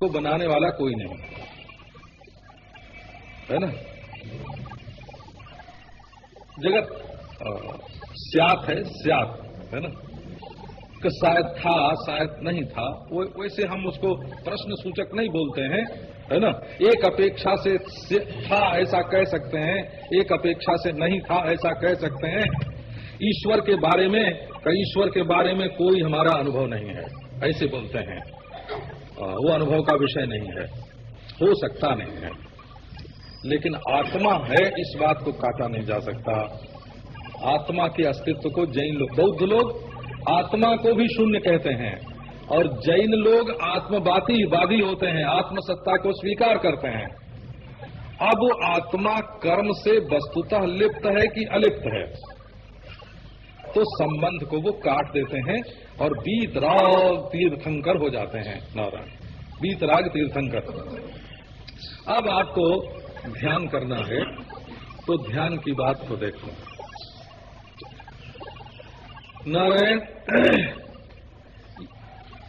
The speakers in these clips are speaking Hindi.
को बनाने वाला कोई नहीं है ना। जगत स्यात है, स्यात है ना, कि शायद था शायद नहीं था, वैसे हम उसको प्रश्न सूचक नहीं बोलते हैं, है ना। एक अपेक्षा से था ऐसा कह सकते हैं, एक अपेक्षा से नहीं था ऐसा कह सकते हैं। ईश्वर के बारे में कोई हमारा अनुभव नहीं है ऐसे बोलते हैं, वो अनुभव का विषय नहीं है, हो सकता नहीं है। लेकिन आत्मा है इस बात को काटा नहीं जा सकता। आत्मा के अस्तित्व को जैन लोग, बौद्ध लोग आत्मा को भी शून्य कहते हैं, और जैन लोग आत्मवादी होते हैं, आत्मसत्ता को स्वीकार करते हैं। अब आत्मा कर्म से वस्तुतः लिप्त है कि अलिप्त है, तो संबंध को वो काट देते हैं और बीतराग तीर्थंकर हो जाते हैं। नारायण, बीतराग तीर्थंकर। अब आपको ध्यान करना है, तो ध्यान की बात को देखो। नारायण,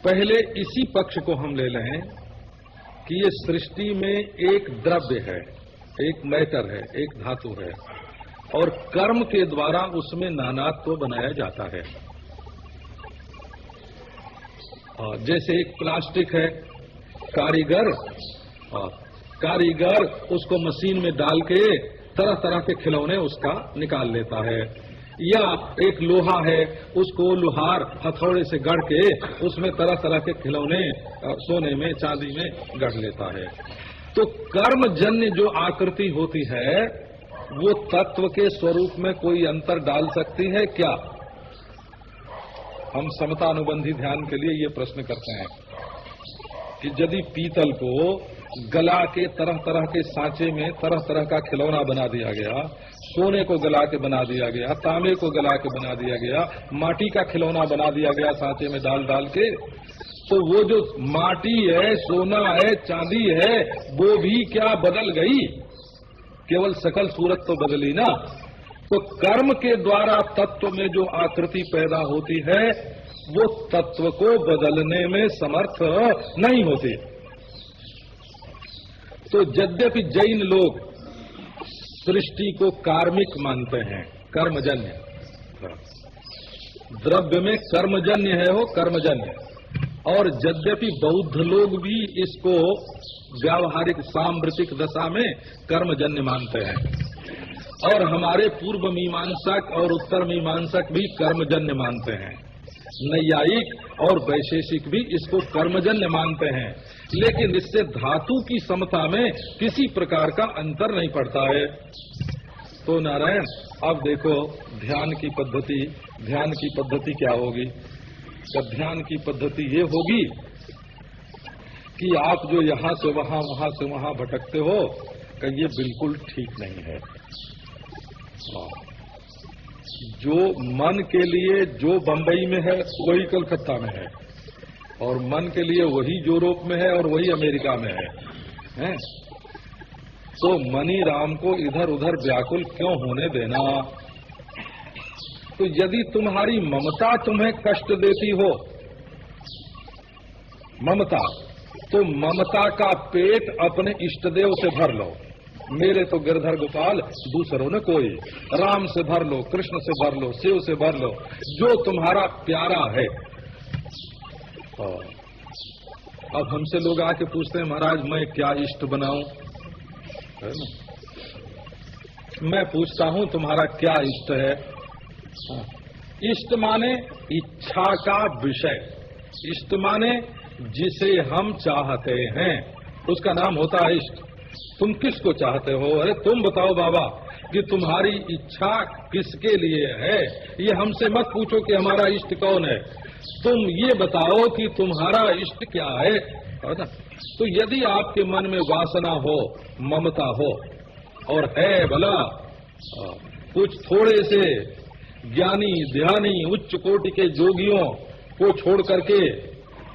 पहले इसी पक्ष को हम ले लें कि ये सृष्टि में एक द्रव्य है, एक मैटर है, एक धातु है, और कर्म के द्वारा उसमें नानात्व बनाया जाता है। जैसे एक प्लास्टिक है, कारीगर उसको मशीन में डाल के तरह तरह के खिलौने उसका निकाल लेता है, या एक लोहा है, उसको लोहार हथौड़े से गढ़ के उसमें तरह तरह के खिलौने सोने में चांदी में गढ़ लेता है। तो कर्मजन्य जो आकृति होती है वो तत्व के स्वरूप में कोई अंतर डाल सकती है क्या? हम समता अनुबंधी ध्यान के लिए ये प्रश्न करते हैं कि यदि पीतल को गला के तरह तरह के सांचे में तरह तरह का खिलौना बना दिया गया, सोने को गला के बना दिया गया, तांबे को गला के बना दिया गया, माटी का खिलौना बना दिया गया सांचे में डाल डाल के, तो वो जो माटी है, सोना है, चांदी है, वो भी क्या बदल गई? केवल सकल सूरत तो बदली ना। तो कर्म के द्वारा तत्व में जो आकृति पैदा होती है वो तत्व को बदलने में समर्थ नहीं होती। तो यद्यपि जैन लोग सृष्टि को कार्मिक मानते हैं, कर्मजन्य, द्रव्य में कर्मजन्य है, हो कर्मजन्य, और यद्यपि बौद्ध लोग भी इसको व्यावहारिक सांवृतिक दशा में कर्मजन्य मानते हैं, और हमारे पूर्व मीमांसक और उत्तर मीमांसक भी कर्मजन्य मानते हैं, नैयायिक और वैशेषिक भी इसको कर्मजन्य मानते हैं। लेकिन इससे धातु की समता में किसी प्रकार का अंतर नहीं पड़ता है। तो नारायण, अब देखो ध्यान की पद्धति क्या होगी? तो ध्यान की पद्धति ये होगी कि आप जो यहाँ से वहाँ भटकते हो, कि ये बिल्कुल ठीक नहीं है। जो मन के लिए जो बंबई में है वही कलकत्ता में है, और मन के लिए वही यूरोप में है और वही अमेरिका में है? तो मनी राम को इधर उधर व्याकुल क्यों होने देना? तो यदि तुम्हारी ममता तुम्हें कष्ट देती हो, ममता, तो ममता का पेट अपने इष्टदेव से भर लो। मेरे तो गिरधर गोपाल, दूसरों ने कोई, राम से भर लो, कृष्ण से भर लो, शिव से भर लो, जो तुम्हारा प्यारा है। अब हमसे लोग आके पूछते हैं, महाराज मैं क्या इष्ट बनाऊं? है ना? मैं पूछता हूं तुम्हारा क्या इष्ट है? इष्ट माने इच्छा का विषय, इष्ट माने जिसे हम चाहते हैं उसका नाम होता है इष्ट। तुम किसको चाहते हो? अरे तुम बताओ बाबा कि तुम्हारी इच्छा किसके लिए है? ये हमसे मत पूछो कि हमारा इष्ट कौन है, तुम ये बताओ कि तुम्हारा इष्ट क्या है ना? तो यदि आपके मन में वासना हो, ममता हो, और है भला कुछ थोड़े से ज्ञानी ध्यानी उच्च कोटि के जोगियों को छोड़ करके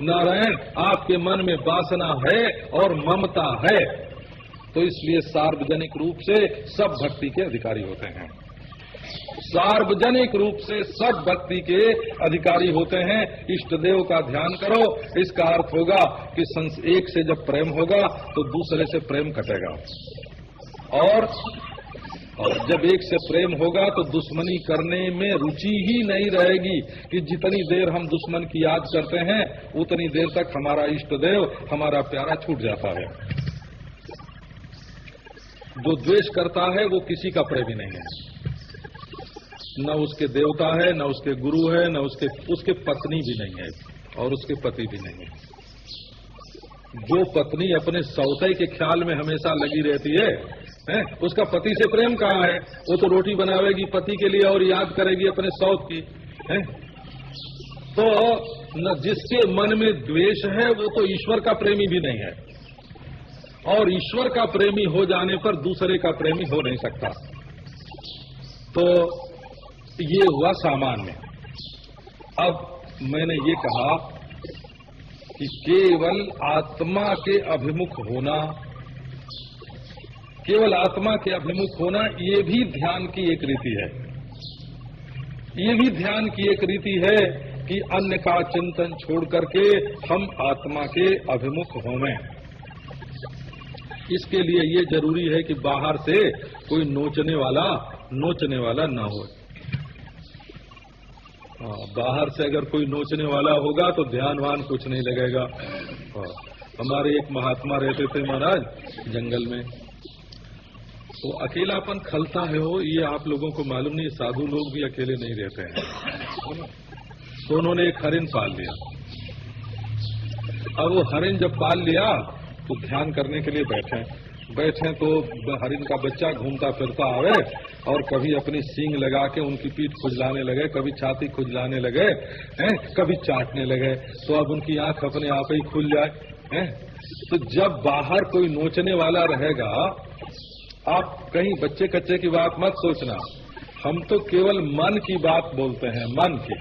नारायण आपके मन में वासना है और ममता है, तो इसलिए सार्वजनिक रूप से सब भक्ति के अधिकारी होते हैं। सार्वजनिक रूप से सब भक्ति के अधिकारी होते हैं। इष्ट देव का ध्यान करो, इसका अर्थ होगा कि एक से जब प्रेम होगा तो दूसरे से प्रेम कटेगा, और जब एक से प्रेम होगा तो दुश्मनी करने में रुचि ही नहीं रहेगी कि जितनी देर हम दुश्मन की याद करते हैं उतनी देर तक हमारा इष्ट देव, हमारा प्यारा छूट जाता है। जो द्वेष करता है वो किसी का प्रेमी नहीं है, न उसके देवता है, न उसके गुरु है, न उसके पत्नी भी नहीं है और उसके पति भी नहीं है। जो पत्नी अपने सौते के ख्याल में हमेशा लगी रहती है, उसका पति से प्रेम कहाँ है? वो तो रोटी बनावेगी पति के लिए और याद करेगी अपने सौत की। तो न जिसके मन में द्वेष है वो तो ईश्वर का प्रेमी भी नहीं है, और ईश्वर का प्रेमी हो जाने पर दूसरे का प्रेमी हो नहीं सकता। तो ये हुआ सामान्य। अब मैंने ये कहा कि केवल आत्मा के अभिमुख होना, केवल आत्मा के अभिमुख होना, ये भी ध्यान की एक रीति है। ये भी ध्यान की एक रीति है कि अन्य का चिंतन छोड़ करके हम आत्मा के अभिमुख होवें। इसके लिए ये जरूरी है कि बाहर से कोई नोचने वाला ना हो। बाहर से अगर कोई नोचने वाला होगा तो ध्यानवान कुछ नहीं लगेगा। हमारे एक महात्मा रहते थे महाराज जंगल में, तो अकेलापन खलता है हो, ये आप लोगों को मालूम नहीं, साधु लोग भी अकेले नहीं रहते हैं। तो उन्होंने एक हरिण पाल लिया। अब वो हरिण जब पाल लिया तो ध्यान करने के लिए बैठे तो हरिण का बच्चा घूमता फिरता आवे और कभी अपनी सींग लगा के उनकी पीठ खुजलाने लगे, कभी छाती खुजलाने लगे, कभी चाटने लगे, तो अब उनकी आंख अपने आप ही खुल जाए। तो जब बाहर कोई नोचने वाला रहेगा, आप कहीं बच्चे कच्चे की बात मत सोचना, हम तो केवल मन की बात बोलते हैं, मन की।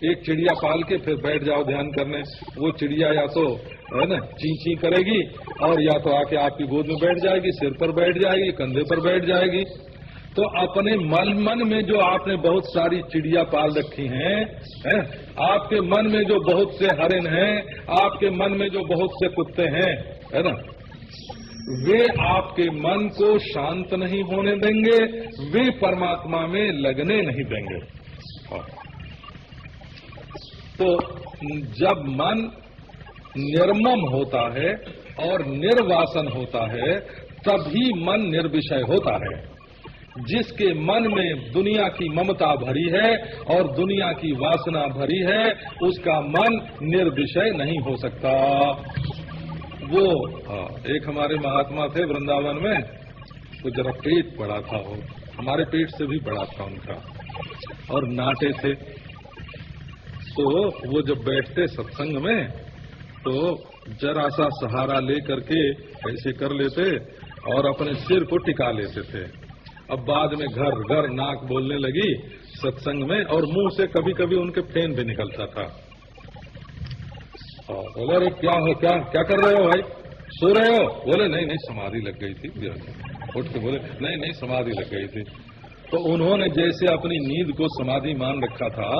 एक चिड़िया पाल के फिर बैठ जाओ ध्यान करने, वो चिड़िया या तो है ना ची ची करेगी और या तो आके आपकी गोद में बैठ जाएगी, सिर पर बैठ जाएगी, कंधे पर बैठ जाएगी। तो अपने मन में जो आपने बहुत सारी चिड़िया पाल रखी हैं, आपके मन में जो बहुत से हरिण हैं, आपके मन में जो बहुत से कुत्ते हैं, है ना, वे आपके मन को शांत नहीं होने देंगे, वे परमात्मा में लगने नहीं देंगे। तो जब मन निर्मम होता है और निर्वासन होता है तभी मन निर्विषय होता है। जिसके मन में दुनिया की ममता भरी है और दुनिया की वासना भरी है, उसका मन निर्विषय नहीं हो सकता। वो एक हमारे महात्मा थे वृंदावन में, तो जरा पेट बड़ा था, वो हमारे पेट से भी बड़ा था उनका, और नाटे थे। तो वो जब बैठते सत्संग में तो जरा सा सहारा ले करके ऐसे कर लेते और अपने सिर को टिका लेते थे। अब बाद में घर घर नाक बोलने लगी सत्संग में, और मुंह से कभी कभी उनके फेन भी निकलता था। बोले अरे क्या हो, क्या कर रहे हो भाई, सो रहे हो? बोले नहीं समाधि लग गई थी। उठ के बोले नहीं समाधि लग गई थी। तो उन्होंने जैसे अपनी नींद को समाधि मान रखा था,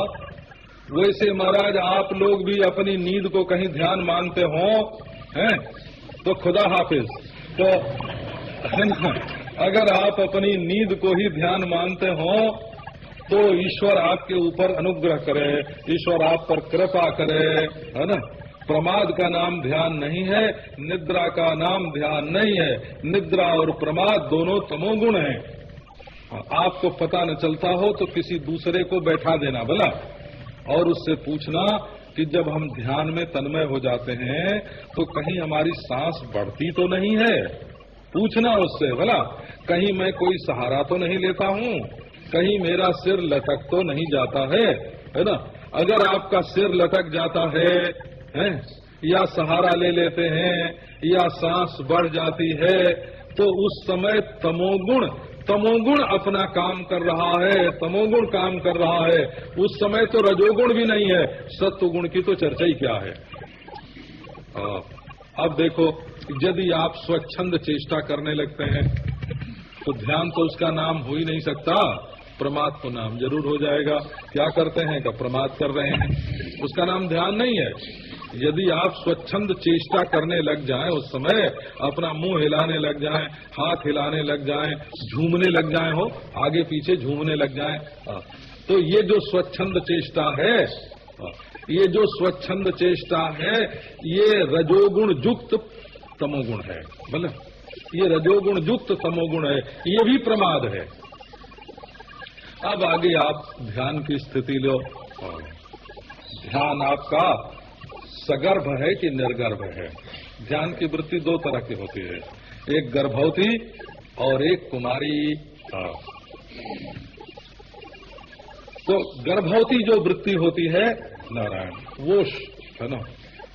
वैसे महाराज आप लोग भी अपनी नींद को कहीं ध्यान मानते हो, हैं? तो खुदा हाफिज। तो अगर आप अपनी नींद को ही ध्यान मानते हो तो ईश्वर आपके ऊपर अनुग्रह करे, ईश्वर आप पर कृपा करे, है ना। प्रमाद का नाम ध्यान नहीं है, निद्रा का नाम ध्यान नहीं है। निद्रा और प्रमाद दोनों तमोगुण हैं। आपको पता न चलता हो तो किसी दूसरे को बैठा देना भला, और उससे पूछना कि जब हम ध्यान में तन्मय हो जाते हैं तो कहीं हमारी सांस बढ़ती तो नहीं है। पूछना उससे भला, कहीं मैं कोई सहारा तो नहीं लेता हूँ, कहीं मेरा सिर लटक तो नहीं जाता है ना। अगर आपका सिर लटक जाता है, या सहारा ले लेते हैं या सांस बढ़ जाती है, तो उस समय तमोगुण अपना काम कर रहा है, तमोगुण काम कर रहा है। उस समय तो रजोगुण भी नहीं है, सत्वगुण की तो चर्चा ही क्या है। अब देखो, यदि आप स्वच्छंद चेष्टा करने लगते हैं तो ध्यान तो उसका नाम हो ही नहीं सकता, प्रमाद तो नाम जरूर हो जाएगा। क्या करते हैं कि प्रमाद कर रहे हैं, उसका नाम ध्यान नहीं है। यदि आप स्वच्छंद चेष्टा करने लग जाएं, उस समय अपना मुंह हिलाने लग जाएं, हाथ हिलाने लग जाएं, झूमने लग जाएं, हो आगे पीछे झूमने लग जाएं, तो ये जो स्वच्छंद चेष्टा है, ये जो स्वच्छंद चेष्टा है, ये रजोगुण युक्त तमोगुण है। बोले ये रजोगुण युक्त तमोगुण है, ये भी प्रमाद है। अब आगे आप ध्यान की स्थिति लो। ध्यान आपका सगर्भ है कि निर्गर्भ है? ध्यान की वृत्ति दो तरह की होती है, एक गर्भवती और एक कुमारी। तो गर्भवती जो वृत्ति होती है नारायण, वो है ना,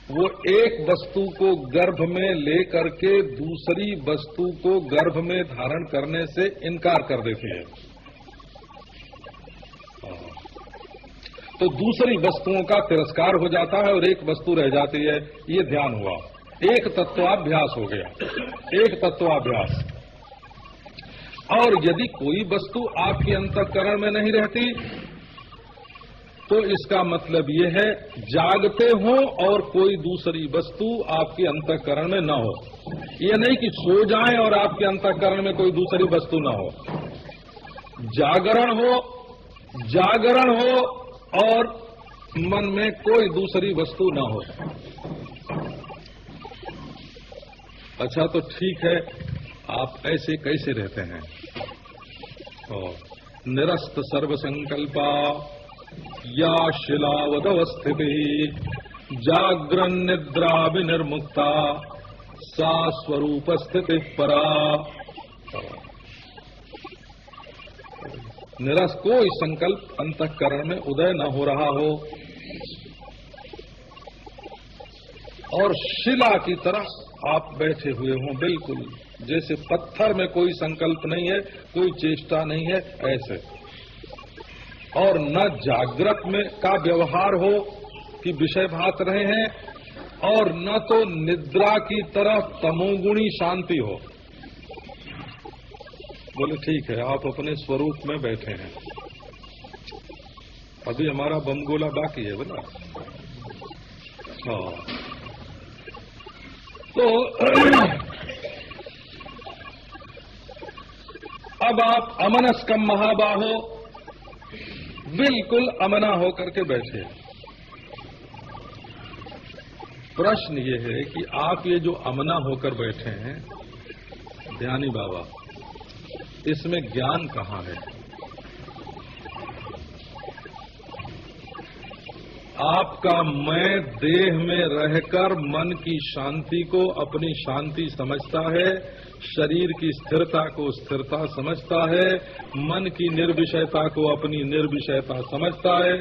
वो एक वस्तु को गर्भ में लेकर के दूसरी वस्तु को गर्भ में धारण करने से इनकार कर देती है। तो दूसरी वस्तुओं का तिरस्कार हो जाता है और एक वस्तु रह जाती है, ये ध्यान हुआ। एक तत्वाभ्यास हो गया, एक तत्वाभ्यास। और यदि कोई वस्तु आपके अंतःकरण में नहीं रहती तो इसका मतलब ये है जागते हो और कोई दूसरी वस्तु आपके अंतःकरण में न हो। ये नहीं कि सो जाएं और आपके अंतःकरण में कोई दूसरी वस्तु न हो। जागरण हो और मन में कोई दूसरी वस्तु न हो। अच्छा तो ठीक है, आप ऐसे कैसे रहते हैं? निरस्त सर्वसंकल्पा या शिलावदवस्थिति जाग्रन निद्रा विनिर्मुक्ता सा स्वरूप स्थिति परा। निरस कोई संकल्प अंतःकरण में उदय न हो रहा हो और शिला की तरह आप बैठे हुए हों, बिल्कुल जैसे पत्थर में कोई संकल्प नहीं है, कोई चेष्टा नहीं है, ऐसे। और न जागृत में का व्यवहार हो कि विषय भात रहे हैं, और न तो निद्रा की तरह तमोगुणी शांति हो। बोले ठीक है, आप अपने स्वरूप में बैठे हैं। अभी हमारा बमगोला बाकी है बोला। हाँ तो अब आप अमनस्कम महाबाहो, बिल्कुल अमना होकर के बैठे। प्रश्न ये है कि आप ये जो अमना होकर बैठे हैं ध्यानी बाबा, इसमें ज्ञान कहाँ है? आपका मैं देह में रहकर मन की शांति को अपनी शांति समझता है, शरीर की स्थिरता को स्थिरता समझता है, मन की निर्विषयता को अपनी निर्विषयता समझता है?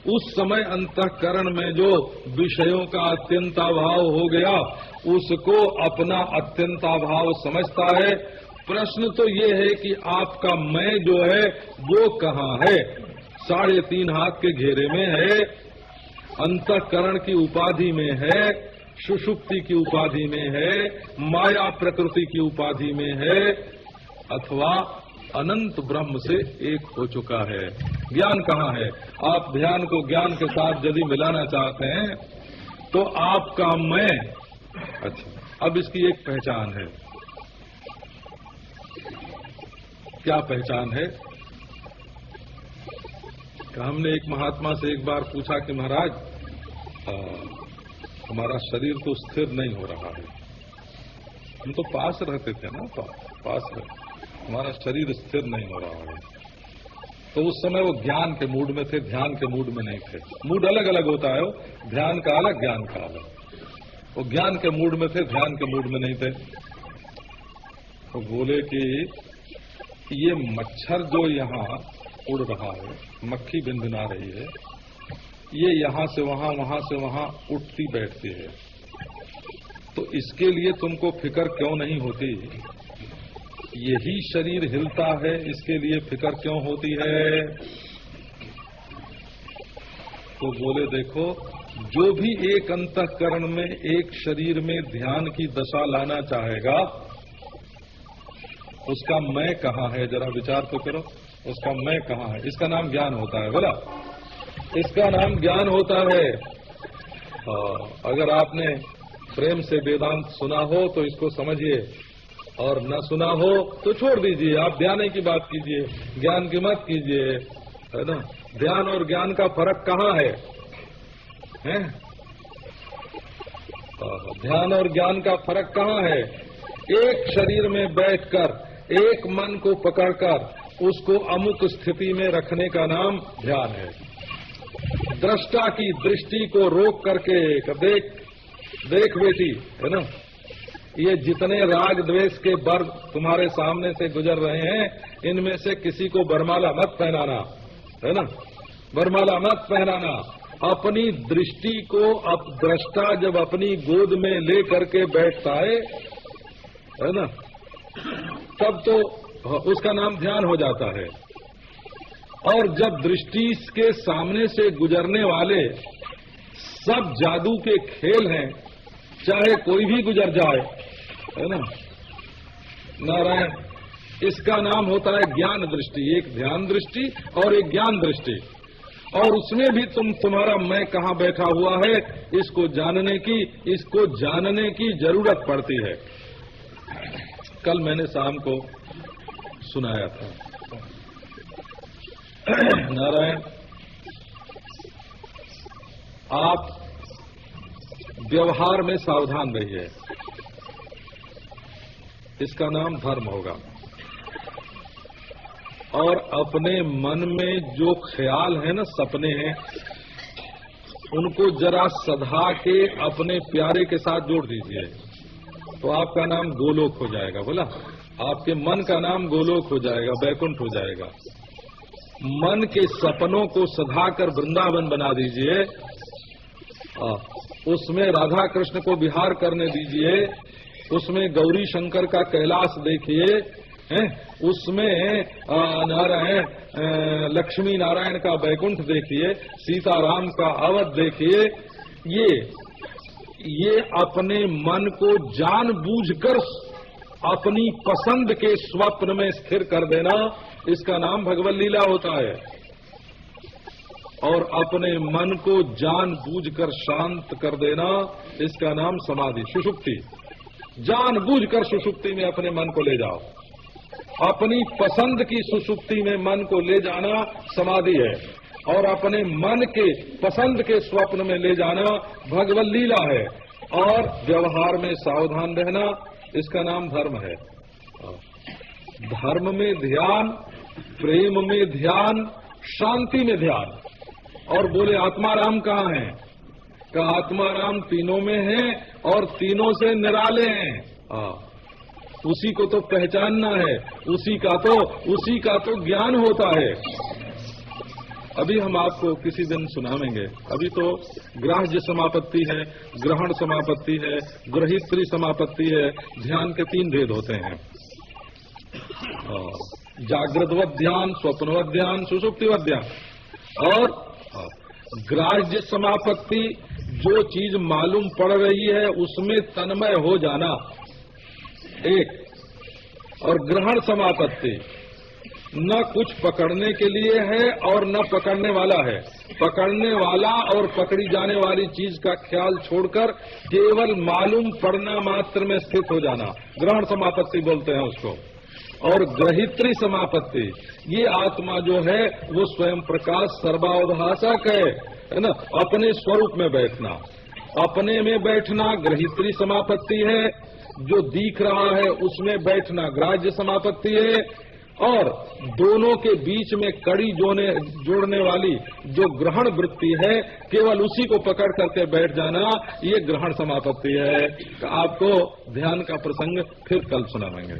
उस समय अंतःकरण में जो विषयों का अत्यंताभाव हो गया उसको अपना अत्यंताभाव समझता है। प्रश्न तो ये है कि आपका मैं जो है वो कहाँ है? 3.5 हाथ के घेरे में है, अंतःकरण की उपाधि में है, सुषुप्ति की उपाधि में है, माया प्रकृति की उपाधि में है, अथवा अनंत ब्रह्म से एक हो चुका है। ज्ञान कहाँ है? आप ध्यान को ज्ञान के साथ यदि मिलाना चाहते हैं तो आपका मैं, अच्छा अब इसकी एक पहचान है। क्या पहचान है? हमने एक महात्मा से एक बार पूछा कि महाराज हमारा शरीर तो स्थिर नहीं हो रहा है। हम तो पास रहते थे ना, पास रहते, हमारा शरीर स्थिर नहीं हो रहा है। तो उस समय वो ज्ञान के मूड में थे, ध्यान के मूड में नहीं थे। मूड अलग अलग होता है, ध्यान का अलग, ज्ञान का अलग। वो ज्ञान के मूड में थे, ध्यान के मूड में नहीं थे। तो बोले कि ये मच्छर जो यहाँ उड़ रहा है, मक्खी भिनभिना रही है, ये यहाँ से वहाँ, वहाँ से वहाँ उठती बैठती है, तो इसके लिए तुमको फिक्र क्यों नहीं होती? यही शरीर हिलता है, इसके लिए फिक्र क्यों होती है? तो बोले देखो, जो भी एक अंतःकरण में एक शरीर में ध्यान की दशा लाना चाहेगा उसका मैं कहाँ है, जरा विचार तो करो, उसका मैं कहाँ है। इसका नाम ज्ञान होता है, बोला, इसका नाम ज्ञान होता है। अगर आपने प्रेम से वेदांत सुना हो तो इसको समझिए, और न सुना हो तो छोड़ दीजिए। आप ध्यान की बात कीजिए, ज्ञान की मत कीजिए, है ना। ध्यान और ज्ञान का फर्क कहाँ है, हैं? ध्यान और ज्ञान का फर्क कहाँ है? एक शरीर में बैठकर एक मन को पकड़कर उसको अमुक स्थिति में रखने का नाम ध्यान है। दृष्टा की दृष्टि को रोक करके देख बेटी, है ना, ये जितने राग द्वेष के वर्ग तुम्हारे सामने से गुजर रहे हैं, इनमें से किसी को बरमाला मत पहनाना, है ना, बरमाला मत पहनाना। अपनी दृष्टि को दृष्टा जब अपनी गोद में ले करके बैठता है ना, तब तो उसका नाम ध्यान हो जाता है। और जब दृष्टि के सामने से गुजरने वाले सब जादू के खेल हैं, चाहे कोई भी गुजर जाए, है ना, नारायण, इसका नाम होता है ज्ञान दृष्टि। एक ध्यान दृष्टि और एक ज्ञान दृष्टि, और उसमें भी तुम्हारा मैं कहाँ बैठा हुआ है, इसको जानने की जरूरत पड़ती है। कल मैंने शाम को सुनाया था, नारायण, आप व्यवहार में सावधान रहिए, इसका नाम धर्म होगा। और अपने मन में जो ख्याल है ना, सपने हैं, उनको जरा सधा के अपने प्यारे के साथ जोड़ दीजिए, तो आपका नाम गोलोक हो जाएगा। बोला, आपके मन का नाम गोलोक हो जाएगा, बैकुंठ हो जाएगा। मन के सपनों को सधाकर वृंदावन बना दीजिए, उसमें राधा कृष्ण को विहार करने दीजिए, उसमें गौरी शंकर का कैलाश देखिए, उसमें नारायण लक्ष्मी नारायण का बैकुंठ देखिए, सीताराम का अवध देखिए। ये अपने मन को जानबूझकर अपनी पसंद के स्वप्न में स्थिर कर देना, इसका नाम भगवत लीला होता है। और अपने मन को जानबूझकर शांत कर देना, इसका नाम समाधि, सुषुप्ति। जानबूझकर सुषुप्ति में अपने मन को ले जाओ, अपनी पसंद की सुषुप्ति में मन को ले जाना समाधि है, और अपने मन के पसंद के स्वप्न में ले जाना भगवत लीला है। और व्यवहार में सावधान रहना, इसका नाम धर्म है। धर्म में ध्यान, प्रेम में ध्यान, शांति में ध्यान। और बोले आत्माराम कहाँ है? का आत्माराम तीनों में है और तीनों से निराले हैं। उसी को तो पहचानना है, उसी का तो ज्ञान होता है। अभी हम आपको किसी दिन सुनावेंगे। अभी तो ग्राह्य समापत्ति है, ग्रहण समापत्ति है, ग्रहित्री समापत्ति है। ध्यान के 3 भेद होते हैं, जागृतवत ध्यान, स्वप्नवत ध्यान, सुषुप्तिवत ध्यान। और ग्राह्य समापत्ति, जो चीज मालूम पड़ रही है उसमें तन्मय हो जाना, एक। और ग्रहण समापत्ति, न कुछ पकड़ने के लिए है और न पकड़ने वाला है। पकड़ने वाला और पकड़ी जाने वाली चीज का ख्याल छोड़कर केवल मालूम पड़ना मात्र में स्थित हो जाना, ग्रहण समापत्ति बोलते हैं उसको। और ग्रहित्री समापत्ति, ये आत्मा जो है वो स्वयं प्रकाश सर्वावभाषक है ना, अपने स्वरूप में बैठना, अपने में बैठना ग्रहित्री समापत्ति है। जो दिख रहा है उसमें बैठना ग्राह्य समापत्ति है। और दोनों के बीच में कड़ी जोड़ने वाली जो ग्रहण वृत्ति है, केवल उसी को पकड़ करके बैठ जाना, ये ग्रहण समापत्ति है। आपको ध्यान का प्रसंग फिर कल सुनाएंगे।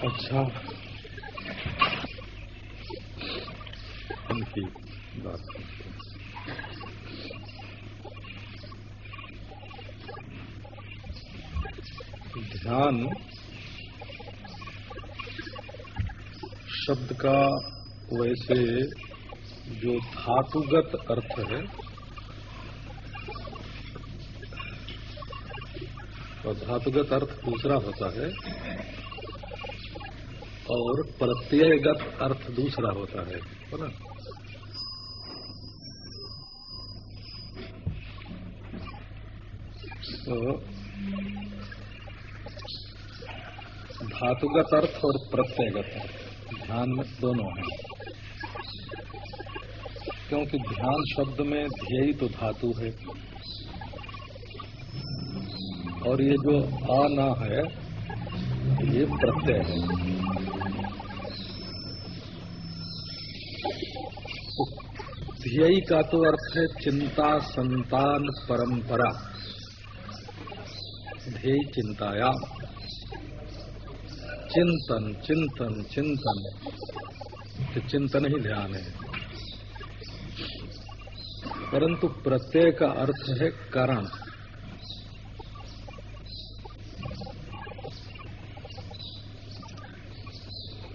अच्छा, उनकी बात ध्यान शब्द का वैसे जो धातुगत अर्थ है और धातुगत अर्थ दूसरा होता है और प्रत्ययगत अर्थ दूसरा होता है ना। तो धातुगत अर्थ और प्रत्ययगत अर्थ ध्यान में दोनों हैं, क्योंकि ध्यान शब्द में ध्येय तो धातु है और ये जो आना है ये प्रत्यय है। ध्येय का तो अर्थ है चिंता, संतान, परंपरा। ध्येय चिंताया, चिंतन चिंतन चिंतन, तो चिंतन ही ध्यान है। परंतु प्रत्यय का अर्थ है कारण।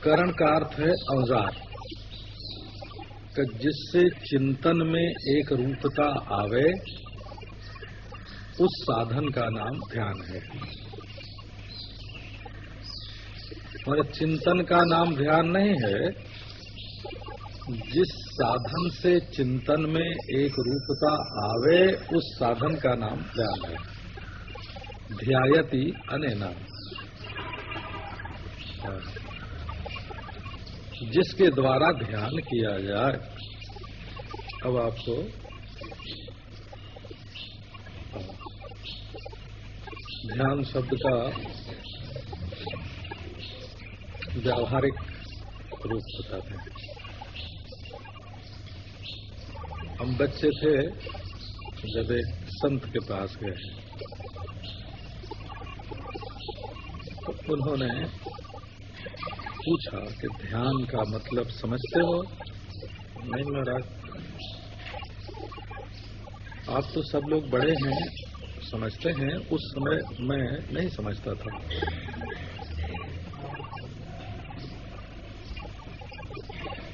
करण का अर्थ है औजार, कि जिससे चिंतन में एक रूपता आवे, उस साधन का नाम ध्यान है। और चिंतन का नाम ध्यान नहीं है, जिस साधन से चिंतन में एक रूपता आवे, उस साधन का नाम ध्यान है। ध्यायति अनेना, जिसके द्वारा ध्यान किया जाए। अब आपको ध्यान शब्द का व्यावहारिक रूप बताते हैं। हम बच्चे थे जब एक संत के पास गए तो उन्होंने पूछा कि ध्यान का मतलब समझते हो? नहीं महाराज, आप तो सब लोग बड़े हैं, समझते हैं, उस समय मैं नहीं समझता था।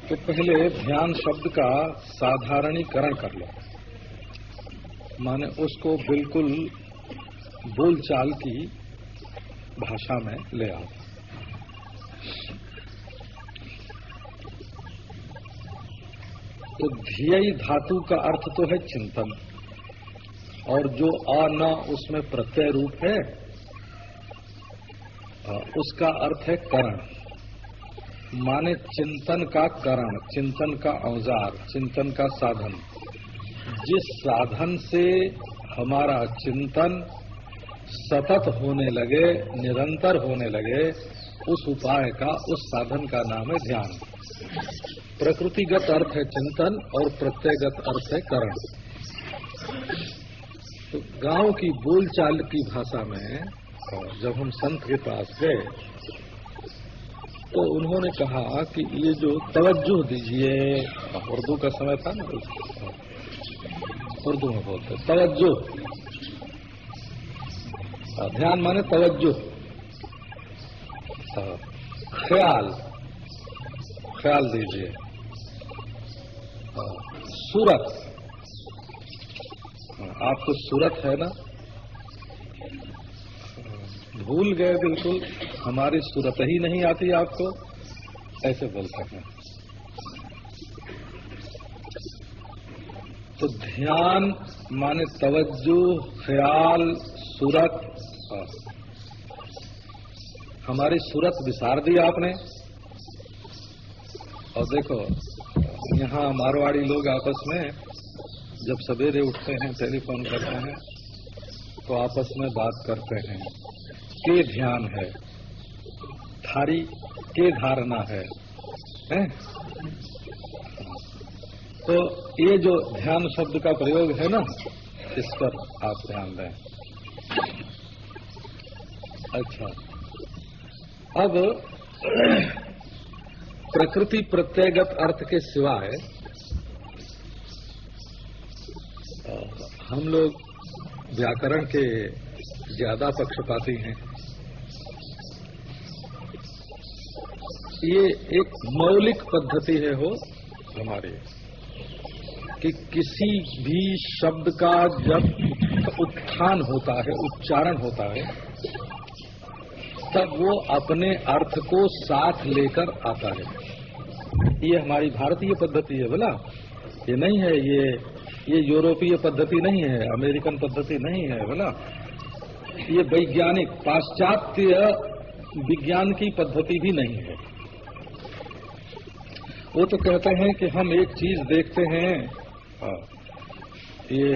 तो पहले ध्यान शब्द का साधारणीकरण कर लो, माने उसको बिल्कुल बोलचाल की भाषा में ले आओ। तो ध्येय धातु का अर्थ तो है चिंतन, और जो आ न उसमें प्रत्यय रूप है, उसका अर्थ है करण। माने चिंतन का करण, चिंतन का औजार, चिंतन का साधन। जिस साधन से हमारा चिंतन सतत होने लगे, निरंतर होने लगे, उस उपाय का, उस साधन का नाम है ध्यान। प्रकृतिगत अर्थ है चिंतन और प्रत्ययगत अर्थ है करण। तो गांव की बोलचाल की भाषा में जब हम संत के पास गए तो उन्होंने कहा कि ये जो तवज्जो दीजिए, उर्दू का समय था ना, उर्दू में बोलते तवज्जो, ध्यान माने तवज्जो, ख्याल, ख्याल दीजिए। सूरत, आपको सूरत है ना, भूल गए बिल्कुल, हमारी सूरत ही नहीं आती आपको, ऐसे बोलते हैं। तो ध्यान माने तवज्जो, ख्याल, सूरत। हमारी सूरत विसार दी आपने। और देखो, यहाँ मारवाड़ी लोग आपस में जब सवेरे उठते हैं, टेलीफोन करते हैं, तो आपस में बात करते हैं कि ध्यान है, धारी के धारणा है, हैं? तो ये जो ध्यान शब्द का प्रयोग है ना, इस पर आप ध्यान दें। अच्छा, अब प्रकृति प्रत्ययगत अर्थ के सिवाय हम लोग व्याकरण के ज्यादा पक्षपाती हैं। ये एक मौलिक पद्धति है हो हमारी कि किसी भी शब्द का जब उत्थान होता है, उच्चारण होता है, तब वो अपने अर्थ को साथ लेकर आता है। ये हमारी भारतीय पद्धति है बोला, ये नहीं है, ये यूरोपीय पद्धति नहीं है, अमेरिकन पद्धति नहीं है बोला, ये वैज्ञानिक पाश्चात्य विज्ञान की पद्धति भी नहीं है। वो तो कहते हैं कि हम एक चीज देखते हैं, ये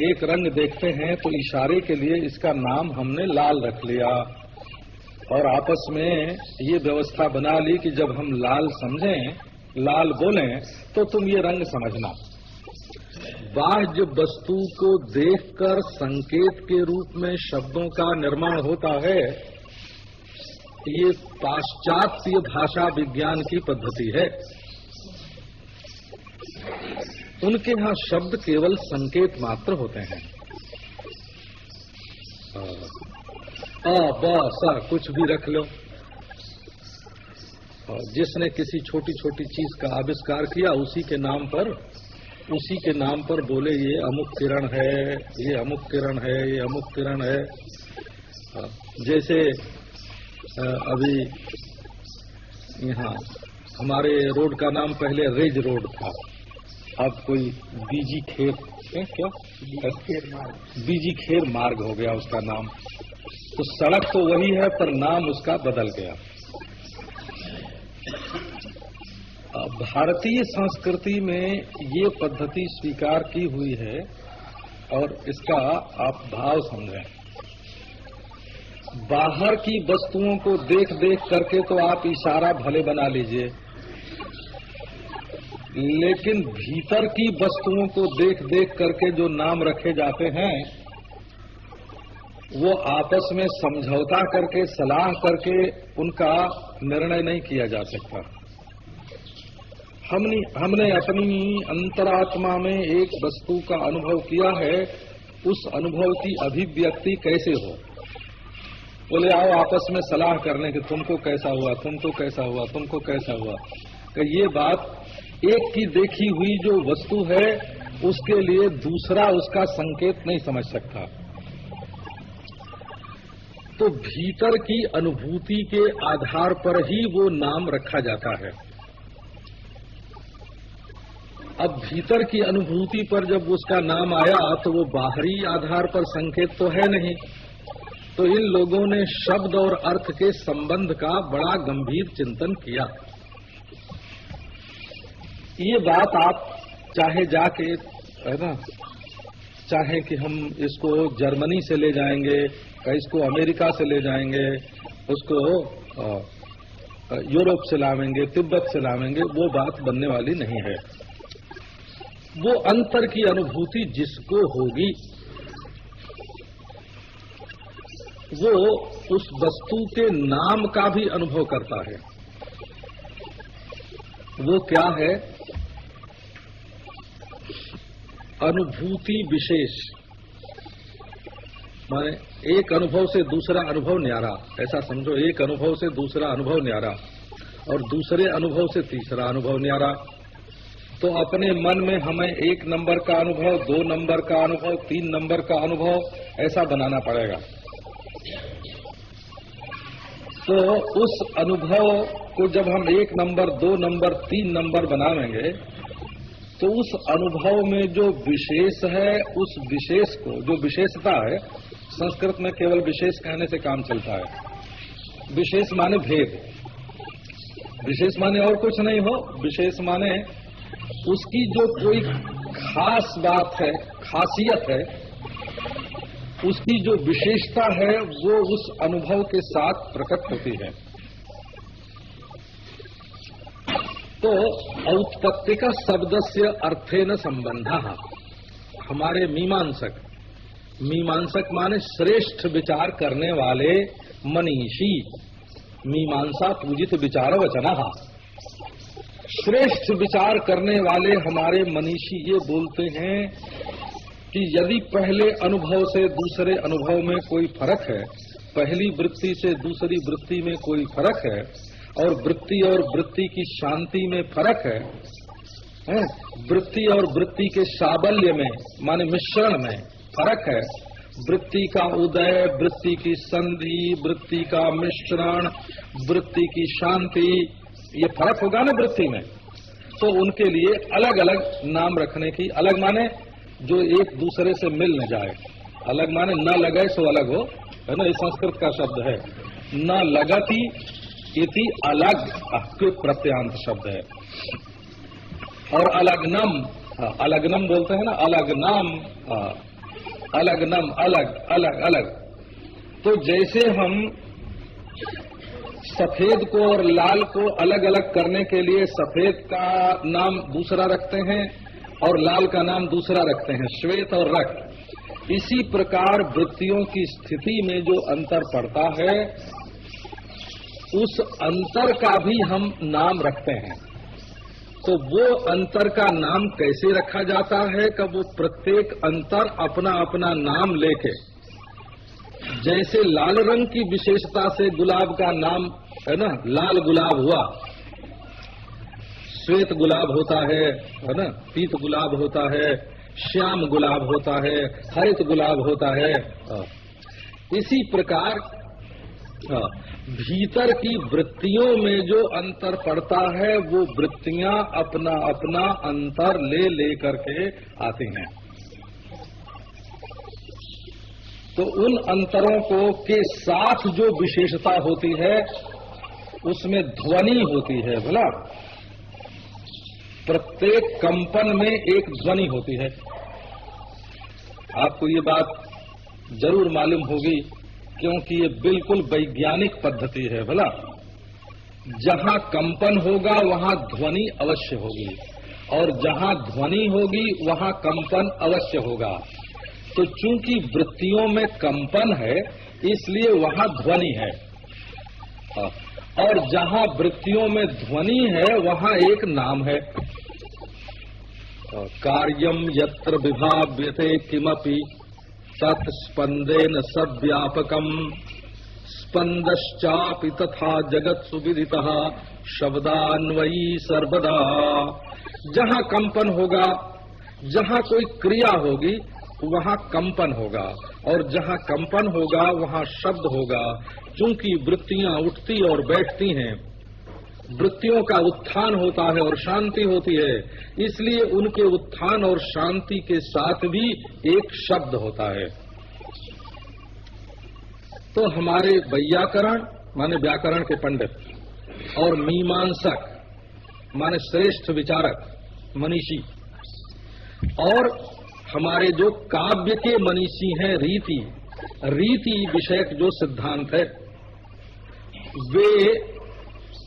एक रंग देखते हैं तो इशारे के लिए इसका नाम हमने लाल रख लिया और आपस में ये व्यवस्था बना ली कि जब हम लाल समझें, लाल बोलें, तो तुम ये रंग समझना। बाह्य वस्तु को देखकर संकेत के रूप में शब्दों का निर्माण होता है, ये पाश्चात्य भाषा विज्ञान की पद्धति है। उनके यहाँ शब्द केवल संकेत मात्र होते हैं। अ ब स कुछ भी रख लो। जिसने किसी छोटी छोटी चीज का आविष्कार किया उसी के नाम पर बोले ये अमुक किरण है, ये अमुक किरण है, ये अमुक किरण है। जैसे अभी यहाँ हमारे रोड का नाम पहले रेज रोड था, अब कोई बीजी खेर क्या बीजी खेर मार्ग हो गया उसका नाम। तो सड़क तो वही है पर नाम उसका बदल गया। भारतीय संस्कृति में ये पद्धति स्वीकार की हुई है और इसका आप भाव समझें। बाहर की वस्तुओं को देख देख करके तो आप इशारा भले बना लीजिए, लेकिन भीतर की वस्तुओं को देख देख करके जो नाम रखे जाते हैं वो आपस में समझौता करके, सलाह करके उनका निर्णय नहीं किया जा सकता। हमने अपनी अंतरात्मा में एक वस्तु का अनुभव किया है, उस अनुभव की अभिव्यक्ति कैसे हो। बोले आओ आपस में सलाह करने कि तुमको कैसा हुआ, तुमको कैसा हुआ, तुमको कैसा हुआ। कि ये बात एक की देखी हुई जो वस्तु है उसके लिए दूसरा उसका संकेत नहीं समझ सकता। तो भीतर की अनुभूति के आधार पर ही वो नाम रखा जाता है। अब भीतर की अनुभूति पर जब उसका नाम आया तो वो बाहरी आधार पर संकेत तो है नहीं। तो इन लोगों ने शब्द और अर्थ के संबंध का बड़ा गंभीर चिंतन किया। ये बात आप चाहे जाके है ना, चाहे कि हम इसको जर्मनी से ले जाएंगे, इसको अमेरिका से ले जाएंगे, उसको यूरोप से लावेंगे, तिब्बत से लावेंगे, वो बात बनने वाली नहीं है। वो अंतर की अनुभूति जिसको होगी वो उस वस्तु के नाम का भी अनुभव करता है। वो क्या है? अनुभूति विशेष, माने एक अनुभव से दूसरा अनुभव न्यारा, ऐसा समझो। एक अनुभव से दूसरा अनुभव न्यारा और दूसरे अनुभव से तीसरा अनुभव न्यारा। तो अपने मन में हमें 1 नंबर का अनुभव, 2 नंबर का अनुभव, 3 नंबर का अनुभव ऐसा बनाना पड़ेगा। तो उस अनुभव को जब हम 1 नंबर, 2 नंबर, 3 नंबर बनाएंगे तो उस अनुभव में जो विशेष है, उस विशेष को, जो विशेषता है, संस्कृत में केवल विशेष कहने से काम चलता है। विशेष माने भेद, विशेष माने और कुछ नहीं हो। विशेष माने उसकी जो कोई खास बात है, खासियत है, उसकी जो विशेषता है वो उस अनुभव के साथ प्रकट होती है। तो औत्पत्तिक शब्दस्य अर्थेन संबंधः, हमारे मीमांसक माने श्रेष्ठ विचार करने वाले मनीषी, मीमांसा पूजित विचार वचनः, श्रेष्ठ विचार करने वाले हमारे मनीषी ये बोलते हैं कि यदि पहले अनुभव से दूसरे अनुभव में कोई फर्क है, पहली वृत्ति से दूसरी वृत्ति में कोई फर्क है, और वृत्ति और वृत्ति की शांति में फर्क है, वृत्ति और वृत्ति के साबल्य में माने मिश्रण में फर्क है, वृत्ति का उदय, वृत्ति की संधि, वृत्ति का मिश्रण, वृत्ति की शांति, ये फर्क होगा ना वृत्ति में। तो उनके लिए अलग अलग नाम रखने की, अलग माने जो एक दूसरे से मिल न जाए, अलग माने न लगे सो अलग हो, है ना, ये संस्कृत का शब्द है। न लगती इति अलग प्रत्यांत शब्द है। और अलगनम, अलगनम बोलते हैं ना, अलगनम, अलगनम, अलग अलग अलग। तो जैसे हम सफेद को और लाल को अलग अलग करने के लिए सफेद का नाम दूसरा रखते हैं और लाल का नाम दूसरा रखते हैं, श्वेत और रक्त, इसी प्रकार वृत्तियों की स्थिति में जो अंतर पड़ता है उस अंतर का भी हम नाम रखते हैं। तो वो अंतर का नाम कैसे रखा जाता है कि वो प्रत्येक अंतर अपना अपना नाम लेके, जैसे लाल रंग की विशेषता से गुलाब का नाम है ना, लाल गुलाब हुआ, श्वेत गुलाब होता है ना, पीत गुलाब होता है, श्याम गुलाब होता है, हरित गुलाब होता है। इसी प्रकार भीतर की वृत्तियों में जो अंतर पड़ता है वो वृत्तियां अपना अपना अंतर ले लेकर के आती हैं। तो उन अंतरों को के साथ जो विशेषता होती है उसमें ध्वनि होती है। भला प्रत्येक कंपन में एक ध्वनि होती है। आपको ये बात जरूर मालूम होगी क्योंकि ये बिल्कुल वैज्ञानिक पद्धति है। भला जहां कंपन होगा वहां ध्वनि अवश्य होगी और जहां ध्वनि होगी वहां कंपन अवश्य होगा। तो चूंकि वृत्तियों में कंपन है इसलिए वहां ध्वनि है, और जहां वृत्तियों में ध्वनि है वहां एक नाम है। कार्यम यत्र विभाव्यते किमपि तत् स्पंदेन सव्यापकम स्पंदश्चापि तथा जगत सुविदितः शब्दान्वयी सर्वदा। जहां कंपन होगा, जहां कोई क्रिया होगी वहां कंपन होगा, और जहां कंपन होगा वहां शब्द होगा। चूंकि वृत्तियां उठती और बैठती हैं, वृत्तियों का उत्थान होता है और शांति होती है, इसलिए उनके उत्थान और शांति के साथ भी एक शब्द होता है। तो हमारे वैयाकरण माने व्याकरण के पंडित और मीमांसक माने श्रेष्ठ विचारक मनीषी, और हमारे जो काव्य के मनीषी हैं रीति विषयक जो सिद्धांत है, वे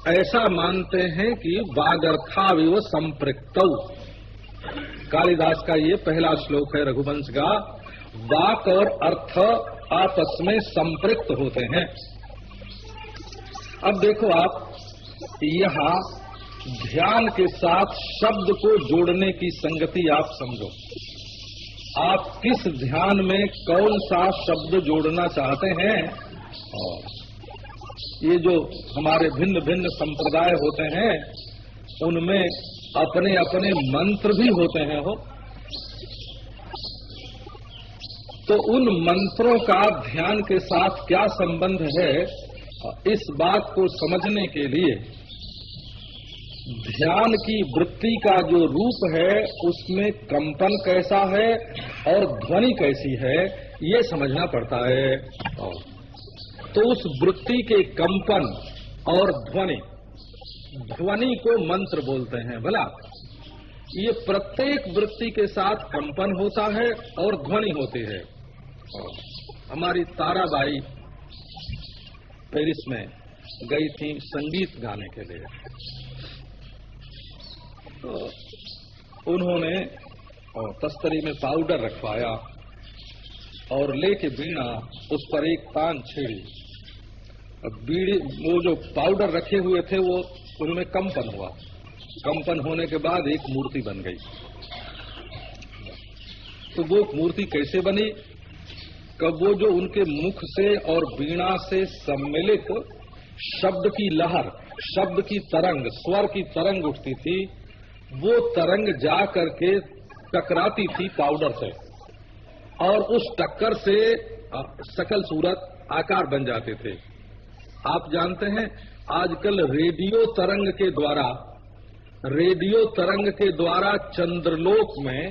ऐसा मानते हैं कि वागर्थाविव संपृक्तौ। कालिदास का ये पहला श्लोक है रघुवंश का, वाक और अर्थ आपस में संपृक्त होते हैं। अब देखो आप यहाँ ध्यान के साथ शब्द को जोड़ने की संगति आप समझो। आप किस ध्यान में कौन सा शब्द जोड़ना चाहते हैं? ये जो हमारे भिन्न भिन्न संप्रदाय होते हैं उनमें अपने अपने मंत्र भी होते हैं हो। तो उन मंत्रों का ध्यान के साथ क्या संबंध है, इस बात को समझने के लिए ध्यान की वृत्ति का जो रूप है उसमें कंपन कैसा है और ध्वनि कैसी है ये समझना पड़ता है। तो उस वृत्ति के कंपन और ध्वनि को मंत्र बोलते हैं। भला ये प्रत्येक वृत्ति के साथ कंपन होता है और ध्वनि होती है। हमारी ताराबाई पेरिस में गई थी संगीत गाने के लिए, तो उन्होंने तस्तरी में पाउडर रखवाया और लेके बीणा उस पर एक तान छेड़ी। बीड़ी वो जो पाउडर रखे हुए थे वो उनमें कंपन हुआ। कंपन होने के बाद एक मूर्ति बन गई। तो वो मूर्ति कैसे बनी? कब वो जो उनके मुख से और बीणा से सम्मिलित शब्द की लहर, शब्द की तरंग, स्वर की तरंग उठती थी, वो तरंग जा करके टकराती थी पाउडर से और उस टक्कर से सकल सूरत आकार बन जाते थे। आप जानते हैं आजकल रेडियो तरंग के द्वारा चंद्रलोक में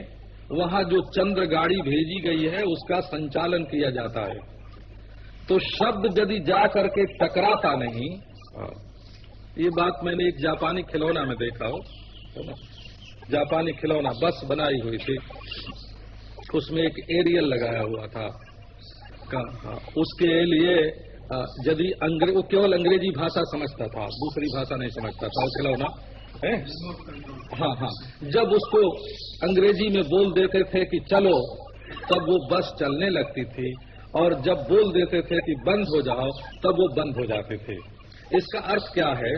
वहां जो चंद्र गाड़ी भेजी गई है उसका संचालन किया जाता है। तो शब्द यदि जा करके टकराता नहीं, ये बात मैंने एक जापानी खिलौना में देखा हो, जापानी खिलौना बस बनाई हुई थी, उसमें एक एरियल लगाया हुआ था। उसके लिए यदि वो केवल अंग्रेजी भाषा समझता था, दूसरी भाषा नहीं समझता था वो खिलौना है। हाँ, जब उसको अंग्रेजी में बोल देते थे कि चलो, तब वो बस चलने लगती थी, और जब बोल देते थे कि बंद हो जाओ, तब वो बंद हो जाते थे। इसका अर्थ क्या है?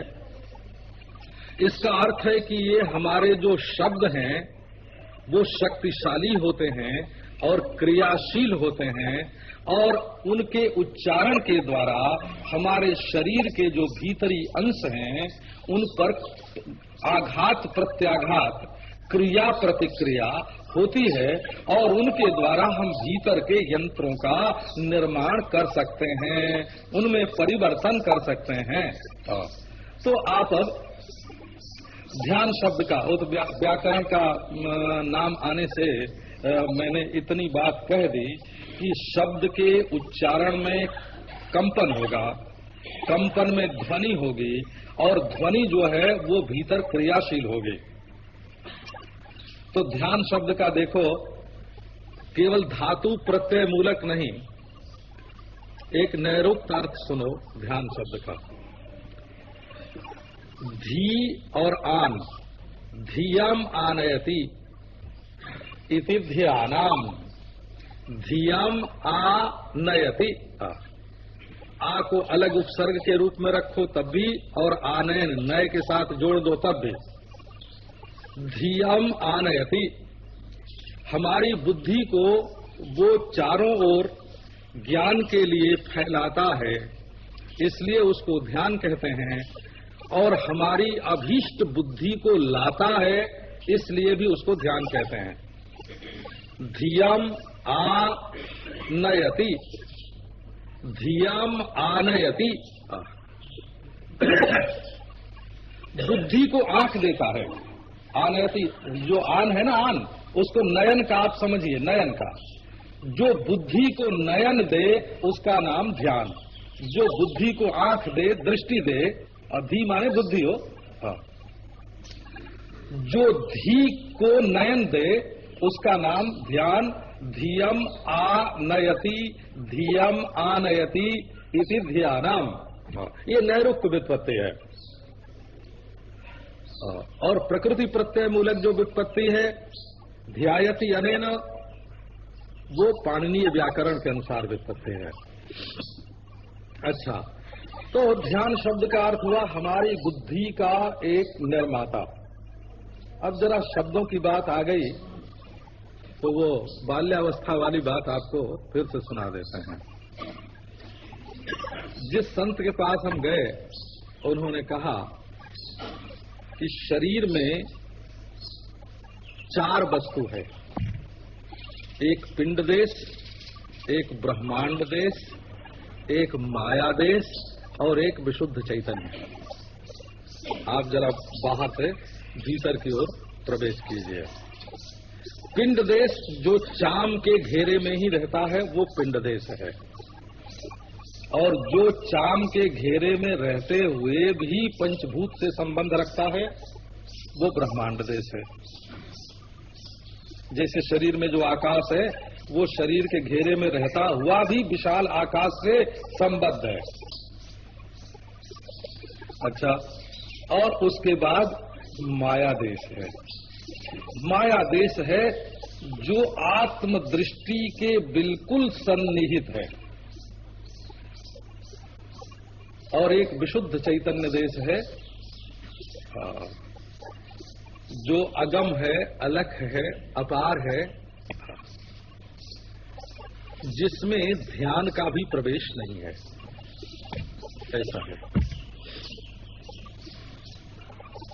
इसका अर्थ है कि ये हमारे जो शब्द हैं वो शक्तिशाली होते हैं और क्रियाशील होते हैं, और उनके उच्चारण के द्वारा हमारे शरीर के जो भीतरी अंश हैं उन पर आघात प्रत्याघात, क्रिया प्रतिक्रिया होती है, और उनके द्वारा हम भीतर के यंत्रों का निर्माण कर सकते हैं, उनमें परिवर्तन कर सकते हैं। तो आप अब ध्यान शब्द का, वो तो व्याकरण का नाम आने से मैंने इतनी बात कह दी कि शब्द के उच्चारण में कंपन होगा, कंपन में ध्वनि होगी, और ध्वनि जो है वो भीतर क्रियाशील होगी। तो ध्यान शब्द का देखो, केवल धातु प्रत्यय मूलक नहीं, एक नैरोक्त अर्थ सुनो ध्यान शब्द का। धी और आन, धियम आनयति इति ध्यानाम, धियम आनयति। आ को अलग उपसर्ग के रूप में रखो तब भी, और आनयन नय के साथ जोड़ दो तब भी। धियम आनयति, हमारी बुद्धि को वो चारों ओर ज्ञान के लिए फैलाता है, इसलिए उसको ध्यान कहते हैं, और हमारी अभीष्ट बुद्धि को लाता है, इसलिए भी उसको ध्यान कहते हैं। धियम आनयति, धियम आनयति, बुद्धि को आंख देता है। आनयति, जो आन है ना, आन, उसको नयन का आप समझिए, नयन का। जो बुद्धि को नयन दे उसका नाम ध्यान, जो बुद्धि को आंख दे, दृष्टि दे, धी माने बुद्धि हो, जो धी को नयन दे उसका नाम ध्यान। धियम आनयति, धियम आनयति इति ध्यानम, ये नैरुक्त व्युत्पत्ति है। और प्रकृति प्रत्यय मूलक जो व्युत्पत्ति है ध्यायति अनेन, वो पाणिनीय व्याकरण के अनुसार व्युत्पत्ति है। अच्छा, तो ध्यान शब्द का अर्थ हुआ हमारी बुद्धि का एक निर्माता। अब जरा शब्दों की बात आ गई तो वो बाल्यावस्था वाली बात आपको फिर से सुना देते हैं। जिस संत के पास हम गए उन्होंने कहा कि शरीर में 4 वस्तु है, एक पिंड देश, एक ब्रह्मांड देश, एक माया देश और एक विशुद्ध चैतन्य। आप जरा बाहर से भीतर की ओर प्रवेश कीजिए। पिंड देश जो चाम के घेरे में ही रहता है वो पिंड देश है, और जो चाम के घेरे में रहते हुए भी पंचभूत से संबंध रखता है वो ब्रह्मांड देश है। जैसे शरीर में जो आकाश है वो शरीर के घेरे में रहता हुआ भी विशाल आकाश से संबद्ध है। अच्छा, और उसके बाद माया देश है। माया देश है जो आत्मदृष्टि के बिल्कुल सन्निहित है, और एक विशुद्ध चैतन्य देश है जो अगम है, अलख है, अपार है, जिसमें ध्यान का भी प्रवेश नहीं है। ऐसा है।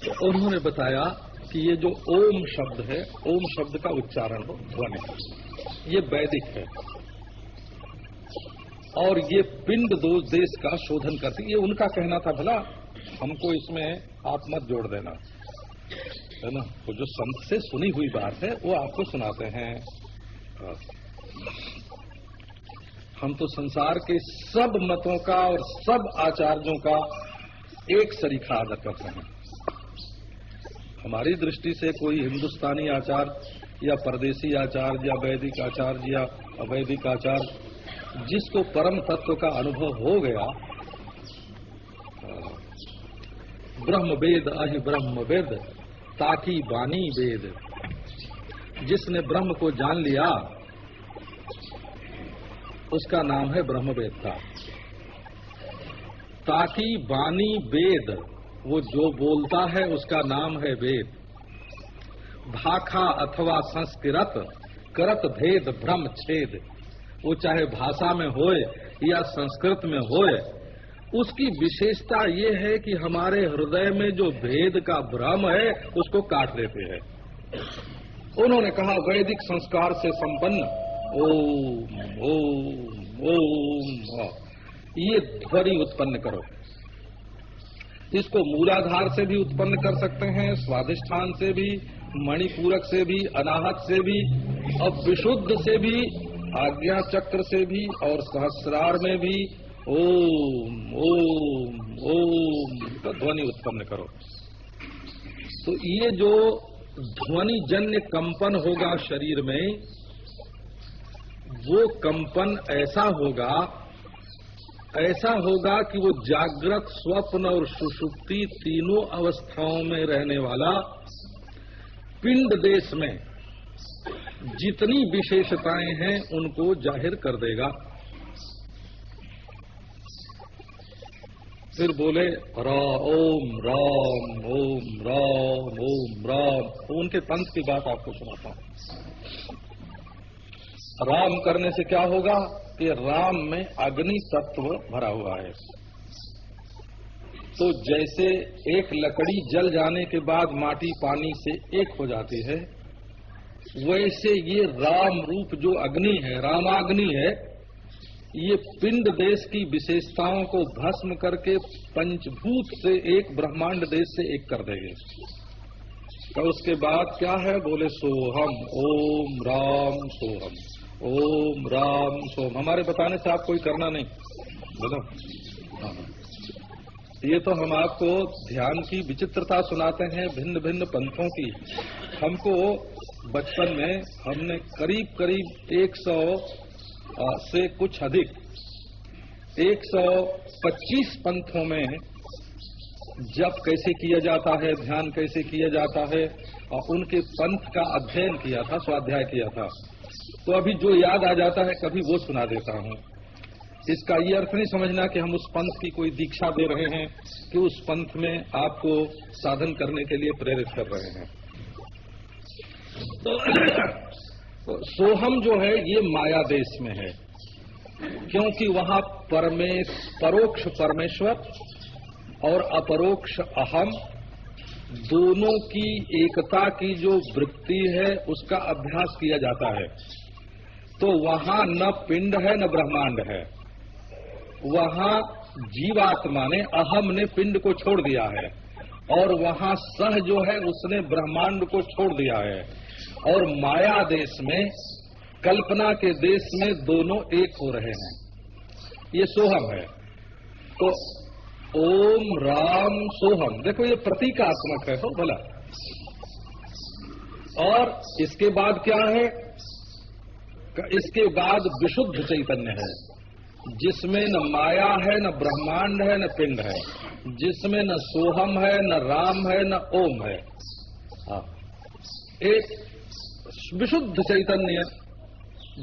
तो उन्होंने बताया कि ये जो ओम शब्द है, ओम शब्द का उच्चारण हो ध्वनि, ये वैदिक है, और ये पिंड दो देश का शोधन करती। ये उनका कहना था, भला हमको इसमें आप मत जोड़ देना, है ना। तो जो संत से सुनी हुई बात है वो आपको सुनाते हैं। हम तो संसार के सब मतों का और सब आचार्यों का एक सरीखा आदर करते हैं। हमारी दृष्टि से कोई हिंदुस्तानी आचार्य या परदेसी आचार्य या वैदिक आचार्य या अवैदिक आचार्य जिसको परम तत्व का अनुभव हो गया, ब्रह्म वेद अहि ब्रह्म वेद ताकि बानी वेद, जिसने ब्रह्म को जान लिया उसका नाम है ब्रह्मवेत्ता। ताकि बानी वेद, वो जो बोलता है उसका नाम है वेद। भाखा अथवा संस्कृत करत भेद भ्रम छेद, वो चाहे भाषा में होए या संस्कृत में होए, उसकी विशेषता ये है कि हमारे हृदय में जो भेद का भ्रम है उसको काट देते हैं। उन्होंने कहा वैदिक संस्कार से संपन्न ओम ओम ओम, ये ध्वनि उत्पन्न करो। इसको मूलाधार से भी उत्पन्न कर सकते हैं, स्वादिष्ठान से भी, मणिपूरक से भी, अनाहत से भी, और विशुद्ध से भी, आज्ञा चक्र से भी, और सहस्रार में भी ओम ओम ओम का ध्वनि उत्पन्न करो। तो ये जो ध्वनि जन्य कंपन होगा शरीर में, वो कंपन ऐसा होगा कि वो जागृत, स्वप्न और सुषुप्ति तीनों अवस्थाओं में रहने वाला पिंड देश में जितनी विशेषताएं हैं उनको जाहिर कर देगा। फिर बोले ओम राम ओम राम ओम राम। तो उनके पंथ की बात आपको सुनाता हूं। राम करने से क्या होगा कि राम में अग्नि तत्व भरा हुआ है। तो जैसे एक लकड़ी जल जाने के बाद माटी पानी से एक हो जाती है, वैसे ये राम रूप जो अग्नि है, रामाग्नि है, ये पिंड देश की विशेषताओं को भस्म करके पंचभूत से एक, ब्रह्मांड देश से एक कर देंगे। तो उसके बाद क्या है, बोले सोहम ओम राम सोहम ओम राम सोहम। हमारे बताने से आप कोई करना नहीं, बोलो। ये तो हम आपको ध्यान की विचित्रता सुनाते हैं, भिन्न भिन्न पंथों की। हमको बचपन में हमने करीब करीब 100 से कुछ अधिक 125 पंथों में जप कैसे किया जाता है, ध्यान कैसे किया जाता है, और उनके पंथ का अध्ययन किया था, स्वाध्याय किया था। तो अभी जो याद आ जाता है कभी वो सुना देता हूँ। इसका ये अर्थ नहीं समझना कि हम उस पंथ की कोई दीक्षा दे रहे हैं, कि उस पंथ में आपको साधन करने के लिए प्रेरित कर रहे हैं। तो सोहम जो है ये माया देश में है, क्योंकि वहाँ परोक्ष परमेश्वर और अपरोक्ष अहम दोनों की एकता की जो वृत्ति है उसका अभ्यास किया जाता है। तो वहाँ न पिंड है न ब्रह्मांड है, वहाँ जीवात्मा ने, अहम ने पिंड को छोड़ दिया है, और वहाँ सह जो है उसने ब्रह्मांड को छोड़ दिया है। और माया देश में, कल्पना के देश में दोनों एक हो रहे हैं। ये सोहम है। तो ओम राम सोहम, देखो ये प्रतीकात्मक है, हो भला। और इसके बाद क्या है, इसके बाद विशुद्ध चैतन्य है, जिसमें न माया है, न ब्रह्मांड है, न पिंड है। जिसमें न सोहम है, न राम है, न ओम है। एक विशुद्ध चैतन्य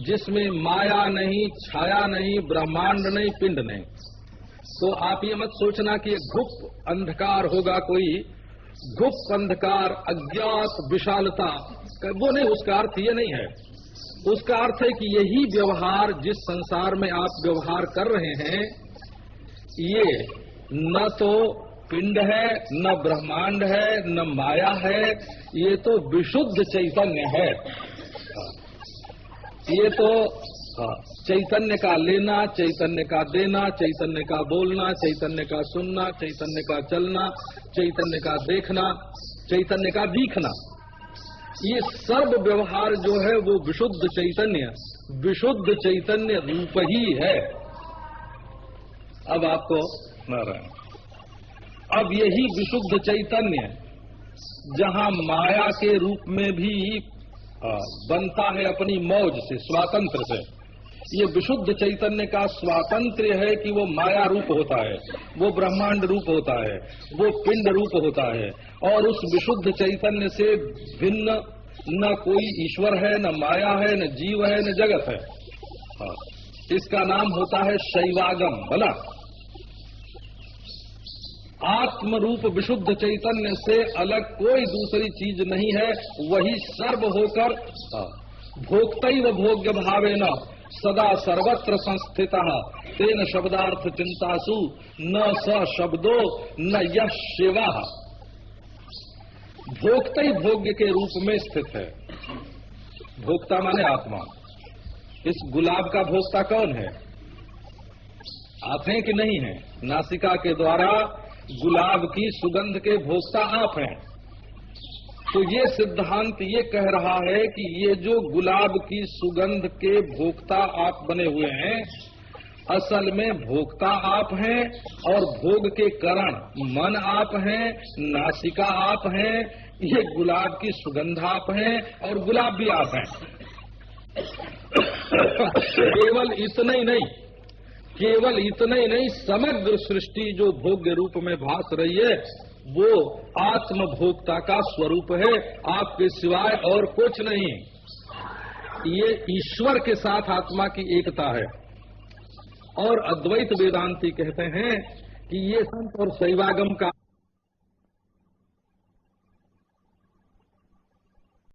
जिसमें माया नहीं, छाया नहीं, ब्रह्मांड नहीं, पिंड नहीं। तो आप ये मत सोचना कि गुप्त अंधकार होगा, कोई गुप्त अंधकार, अज्ञात विशालता, वो नहीं, उसका अर्थ ये नहीं है। उसका अर्थ है कि यही व्यवहार जिस संसार में आप व्यवहार कर रहे हैं, ये न तो पिंड है, न ब्रह्मांड है, न माया है, ये तो विशुद्ध चैतन्य है। ये तो चैतन्य का लेना, चैतन्य का देना, चैतन्य का बोलना, चैतन्य का सुनना, चैतन्य का चलना, चैतन्य का देखना, चैतन्य का दिखना, ये सर्व व्यवहार जो है वो विशुद्ध चैतन्य रूप ही है। अब आपको नारायण, अब यही विशुद्ध चैतन्य जहां माया के रूप में भी बनता है अपनी मौज से, स्वातंत्र से, ये विशुद्ध चैतन्य का स्वातंत्र्य है कि वो माया रूप होता है, वो ब्रह्मांड रूप होता है, वो पिंड रूप होता है, और उस विशुद्ध चैतन्य से भिन्न न कोई ईश्वर है, न माया है, न जीव है, न जगत है। इसका नाम होता है शैवागम। भला आत्म रूप विशुद्ध चैतन्य से अलग कोई दूसरी चीज नहीं है, वही सर्व होकर भोक्तैव भोग्य भावेन सदा सर्वत्र संस्थितः तेन शब्दार्थ चिंतासु न स शब्दो न यह शिवः। भोक्ता ही भोग्य के रूप में स्थित है। भोक्ता माने आत्मा। इस गुलाब का भोक्ता कौन है? आप हैं कि नहीं है? नासिका के द्वारा गुलाब की सुगंध के भोक्ता आप हैं। तो ये सिद्धांत ये कह रहा है कि ये जो गुलाब की सुगंध के भोक्ता आप बने हुए हैं, असल में भोक्ता आप हैं, और भोग के कारण मन आप हैं, नासिका आप हैं, ये गुलाब की सुगंध आप हैं, और गुलाब भी आप हैं। केवल इतना ही नहीं, समग्र सृष्टि जो भोग्य रूप में भास रही है वो आत्म भोक्ता का स्वरूप है, आपके सिवाय और कुछ नहीं। ये ईश्वर के साथ आत्मा की एकता है। और अद्वैत वेदांती कहते हैं कि ये संत और शैवागम का